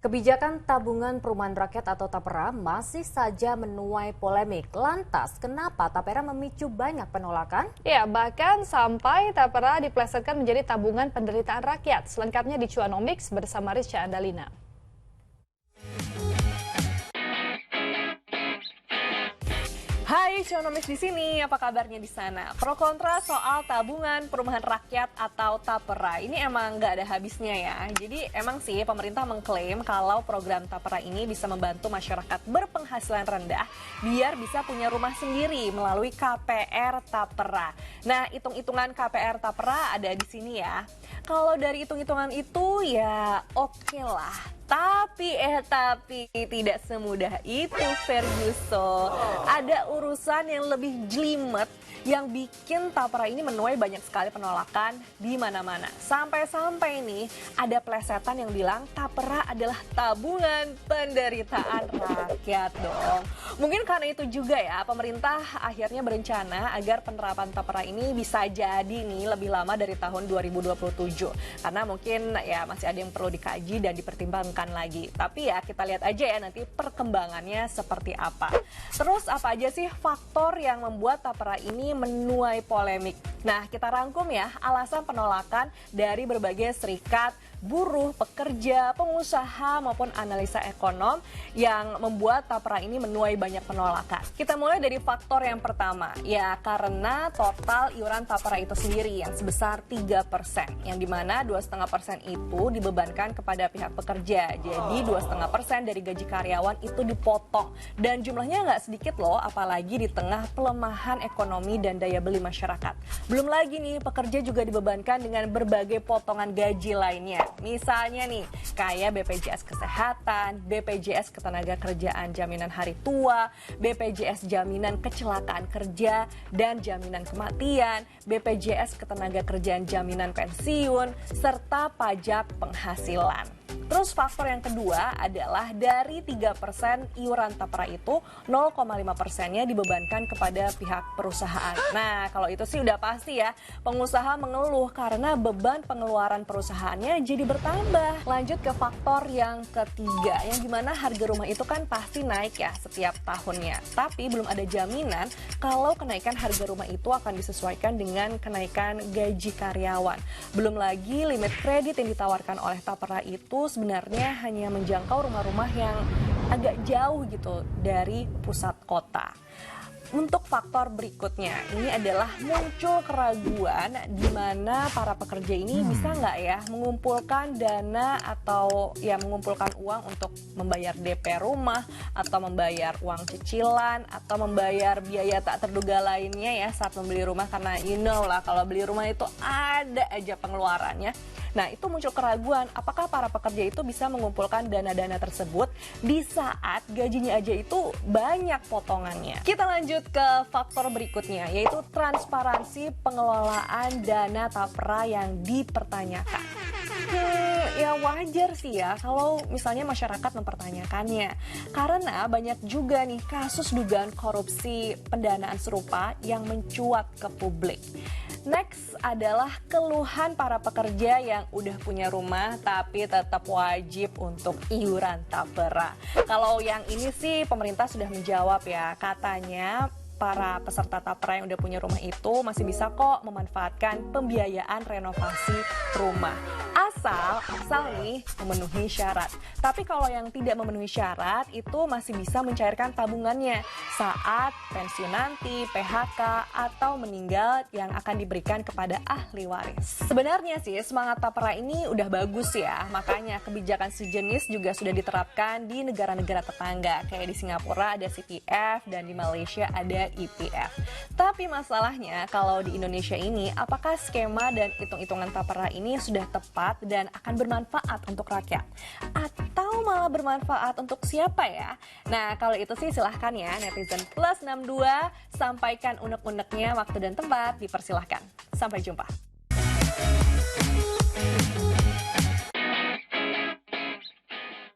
Kebijakan tabungan perumahan rakyat atau TAPERA masih saja menuai polemik. Lantas, kenapa TAPERA memicu banyak penolakan? Ya, bahkan sampai TAPERA diplesetkan menjadi tabungan penderitaan rakyat. Selengkapnya di Cuanomics bersama Rizka Andalina. Hai, Cuanomics di sini. Apa kabarnya di sana? Pro kontra soal tabungan perumahan rakyat atau TAPERA ini emang nggak ada habisnya ya. Jadi emang sih pemerintah mengklaim kalau program TAPERA ini bisa membantu masyarakat berpenghasilan rendah biar bisa punya rumah sendiri melalui KPR TAPERA. Nah, hitung-hitungan KPR TAPERA ada di sini ya. Kalau dari hitung-hitungan itu ya oke lah. Tapi tidak semudah itu, Ferguson. Ada urusan yang lebih jelimet yang bikin TAPERA ini menuai banyak sekali penolakan di mana-mana. Sampai-sampai nih ada plesetan yang bilang TAPERA adalah tabungan penderitaan rakyat dong. Mungkin karena itu juga ya pemerintah akhirnya berencana agar penerapan TAPERA ini bisa jadi nih lebih lama dari tahun 2027. Karena mungkin ya masih ada yang perlu dikaji dan dipertimbangkan lagi. Tapi ya kita lihat aja ya nanti perkembangannya seperti apa. Terus apa aja sih faktor yang membuat TAPERA ini menuai polemik? Nah, kita rangkum ya alasan penolakan dari berbagai serikat, buruh, pekerja, pengusaha maupun analisa ekonom yang membuat TAPERA ini menuai banyak penolakan. Kita mulai dari faktor yang pertama, ya karena total iuran TAPERA itu sendiri yang sebesar 3%, yang dimana 2,5% itu dibebankan kepada pihak pekerja. Jadi 2,5% dari gaji karyawan itu dipotong dan jumlahnya nggak sedikit loh, apalagi di tengah pelemahan ekonomi dan daya beli masyarakat. Belum lagi nih, pekerja juga dibebankan dengan berbagai potongan gaji lainnya. Misalnya nih, kayak BPJS Kesehatan, BPJS Ketenagakerjaan Jaminan Hari Tua, BPJS Jaminan Kecelakaan Kerja dan Jaminan Kematian, BPJS Ketenagakerjaan Jaminan Pensiun, serta pajak penghasilan. Terus faktor yang kedua adalah dari 3% iuran TAPERA itu 0,5%-nya dibebankan kepada pihak perusahaan. Nah, kalau itu sih udah pasti ya, pengusaha mengeluh karena beban pengeluaran perusahaannya jadi bertambah. Lanjut ke faktor yang ketiga, yang dimana harga rumah itu kan pasti naik ya setiap tahunnya. Tapi belum ada jaminan kalau kenaikan harga rumah itu akan disesuaikan dengan kenaikan gaji karyawan. Belum lagi limit kredit yang ditawarkan oleh TAPERA itu sebenarnya hanya menjangkau rumah-rumah yang agak jauh gitu dari pusat kota. Untuk faktor berikutnya, ini adalah muncul keraguan di mana para pekerja ini bisa nggak ya mengumpulkan dana atau ya mengumpulkan uang untuk membayar DP rumah atau membayar uang cicilan atau membayar biaya tak terduga lainnya ya saat membeli rumah, karena you know lah kalau beli rumah itu ada aja pengeluarannya. Nah, itu muncul keraguan apakah para pekerja itu bisa mengumpulkan dana-dana tersebut di saat gajinya aja itu banyak potongannya. Kita lanjut ke faktor berikutnya, yaitu transparansi pengelolaan dana TAPERA yang dipertanyakan. Ya wajar sih ya kalau misalnya masyarakat mempertanyakannya, karena banyak juga nih kasus dugaan korupsi pendanaan serupa yang mencuat ke publik. Next adalah keluhan para pekerja yang udah punya rumah tapi tetap wajib untuk iuran TAPERA. Kalau yang ini sih pemerintah sudah menjawab ya, katanya para peserta TAPERA yang udah punya rumah itu masih bisa kok memanfaatkan pembiayaan renovasi rumah. Asal nih memenuhi syarat. Tapi kalau yang tidak memenuhi syarat itu masih bisa mencairkan tabungannya saat pensiun nanti, PHK, atau meninggal yang akan diberikan kepada ahli waris. Sebenarnya sih semangat TAPERA ini udah bagus ya, makanya kebijakan sejenis juga sudah diterapkan di negara-negara tetangga. Kayak di Singapura ada CPF dan di Malaysia ada IPF. Tapi masalahnya kalau di Indonesia ini, apakah skema dan hitung-hitungan TAPERA ini sudah tepat dan akan bermanfaat untuk rakyat? Atau malah bermanfaat untuk siapa ya? Nah, kalau itu sih silahkan ya netizen plus 62 sampaikan unek-uneknya, waktu dan tempat dipersilahkan. Sampai jumpa.